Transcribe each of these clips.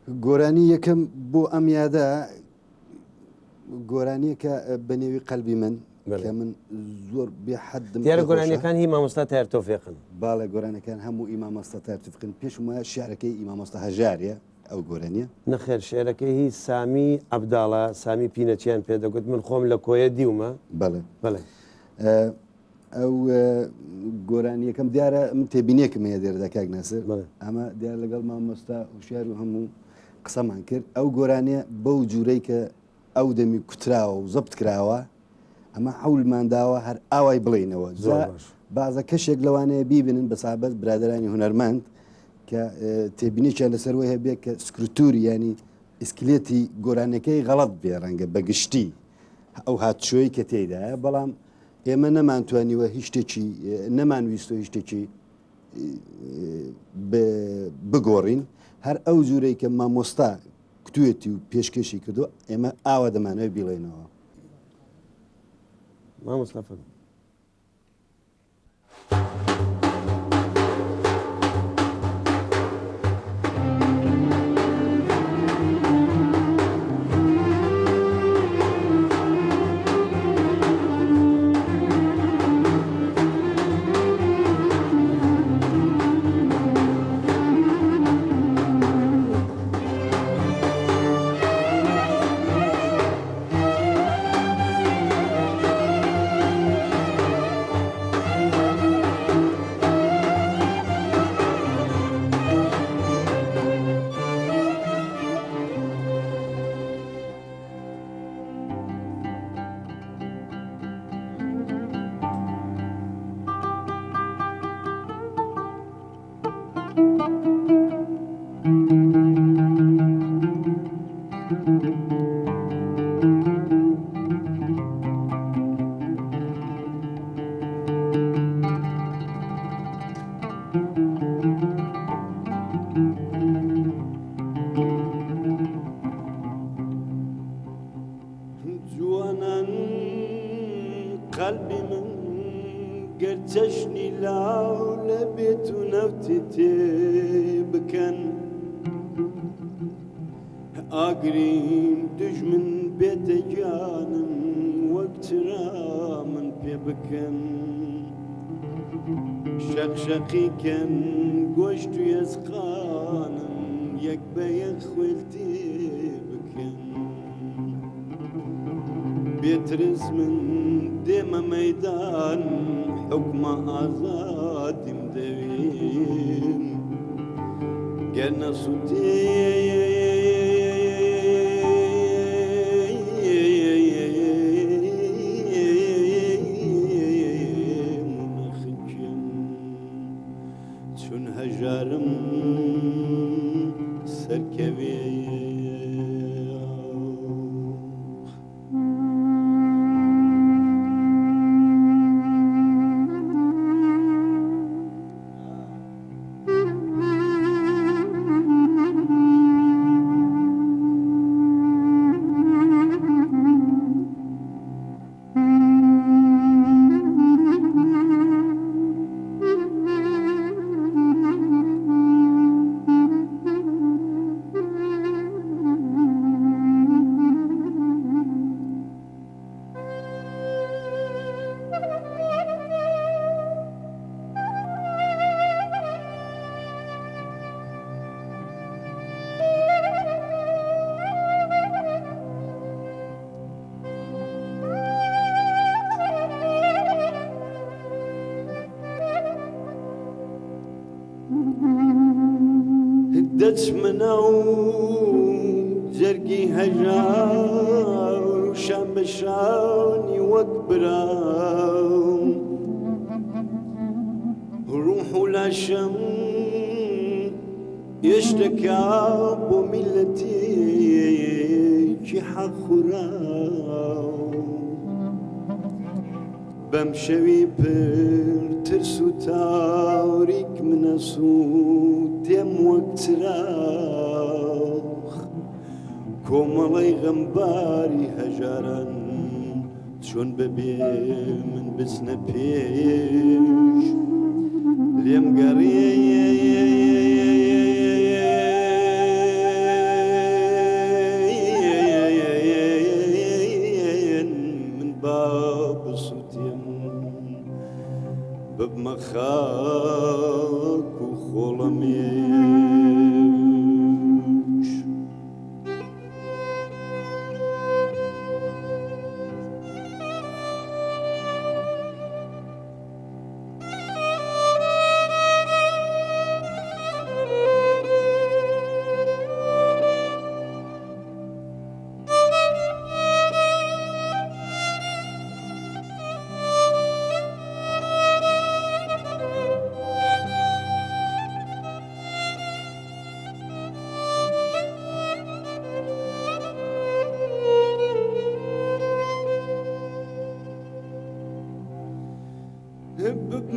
گۆرانی یەکەم بۆ ئەم یادا گۆرانیە کە بەنێوی قەلبی من کە من زۆر بێحەدم دیارە گۆرانیەکان هی مامۆستا تایار تۆفێقن باڵە گۆرانەکان هەموو ئیمامۆستا تارتفقن پێشم وایە شعرەکەی ئیمامۆستا هەژاریە ئەو گۆرانیە نەخێر شێرەکەی هی سامی عەبداڵە سامی پینەچیان پێدەگوت من خۆم لە کۆیە دیومە بەڵێ بەڵێ ئەو گۆرانیەکەم دیارە من تێبینێکم هەیە دێرەدا کاک ناسر بەڵێ. ئەمە دیار لەگەڵ مامۆستا وشیار و هەموو قسەمان کرد ئەو گۆرانیە بەو جوورەی کە ئەو دەمی کوتراوە و زەبت کراوە ئەمە حەولمانداوە هەر ئاوای بڵێنەوە بازە کەشێک لەوانەیە بیبنن بە سابەت برادرانی هونەرمەند کە تێبینێکیان لەسەرەوەی هەبێ کە سکرتوری ینی ئسکلێتی گۆرانەکەی غەڵەت بێ ڕەنگە بەگشتی ئەو هاتشۆی کە تێدایە بەڵام ئێمە نەمانتوانیوە هیچ شتێکی نەمانویستۆ هیچ شتێکی بگۆڕین هەر ئەو جوورەی کە مامۆستا کتوێتی و پێشکەشی کردو ئێمە ئاوا دەمانەوە بیڵێنەوە مامۆستا جوانان قلبي من قرتشني لاو لبيت ونفتي بكن أقريم دجمن بيت جانم وقت رامن في بكن شقشقي كان قوشت يسقانم يكبي خويلتي بكن بيترز من ديما ميدان حكم آزاد مدوين قلنا صوتي منخجن شون هجارم سركبي هدت منو جرقي هجار وشام بشاني وكبراو روح لا شم يشتكى بملتي كي حخراو بمشوي بر ترسو تاريك من سود يم وقت راخ كومالي غنباري هجران شون ببي من بسنا بيش ليم قريه بمخاك وخلميش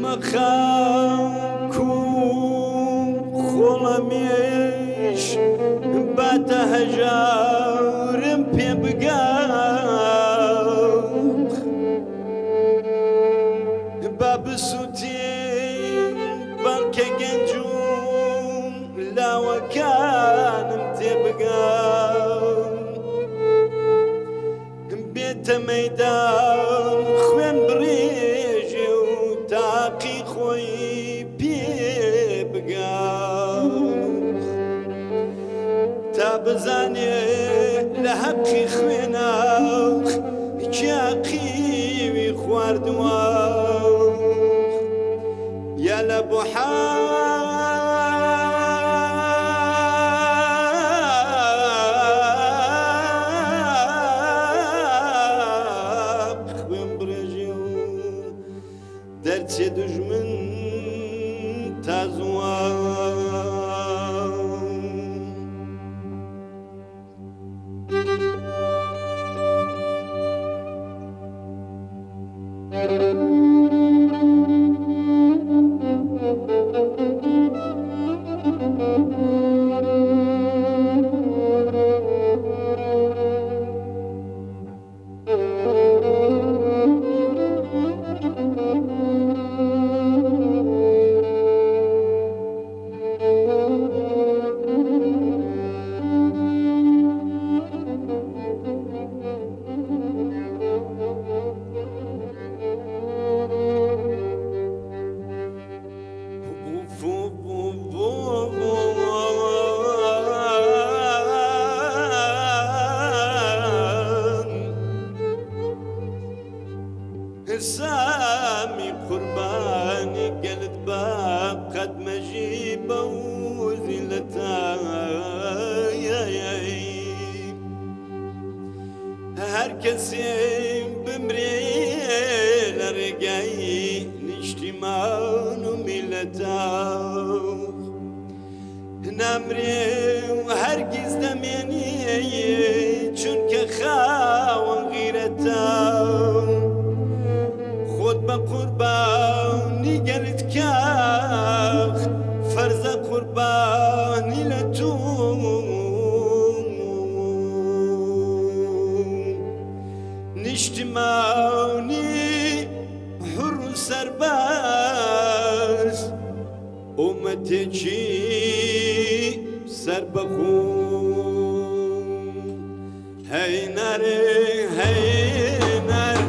بمخاك وخلميش بات هجار بيبقاك باب السوتي بالك جنجوم لا وكان متبقاك بيت ميدان خوين بريجي وتاقي خوي بيبقاك تابزاني لحقي خويناك كاقي ويخوار دواك يا لبو حاق خوين بريجي درتي دجمن تازوان سامي قرباني قلت باب قد مجيبه وزلتاي هر كسي بمري لرقاي نجتمان وميلتاو نمري وهرقز دميني چونك خاون غيرتاو خود بقرباني قلت كاخ فرز قرباني لتوم نجتماوني حر سرباز ومتجي سربخون هاي ناري هاي نار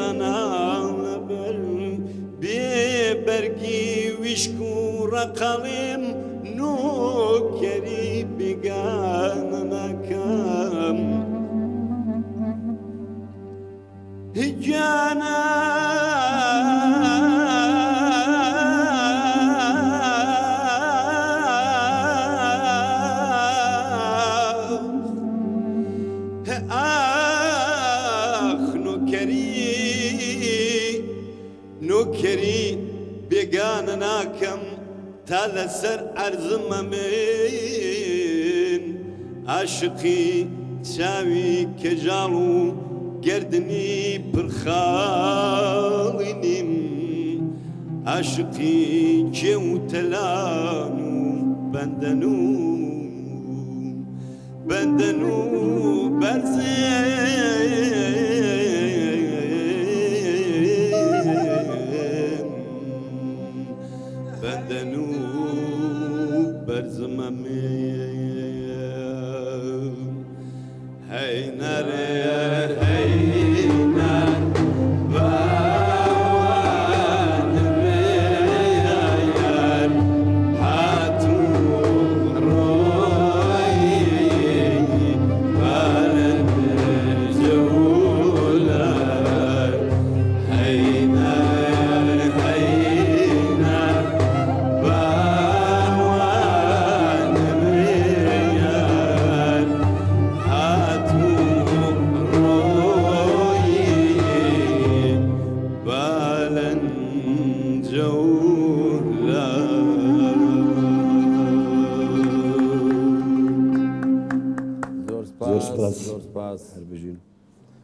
سەنا لەبەر بێبەرگی ویشک و ڕەقەڵێم نۆکەری بێگانە ناکەم هیجانە نۆکەری بێگانە ناکەم تا لەسەر عەرزمە من عاشقی چاوی کەژاڵ و گەردنی پرخاڵی نیم عاشقی کێ و تەلان و بەندەن و بەرزێ بەندەن و بەرزمە هەینەرێ هەینەر باوانمێ یار هاتوو ڕۆیی بەرەن جەولار هەینەر هەینەر زۆر سپاس هەر بژین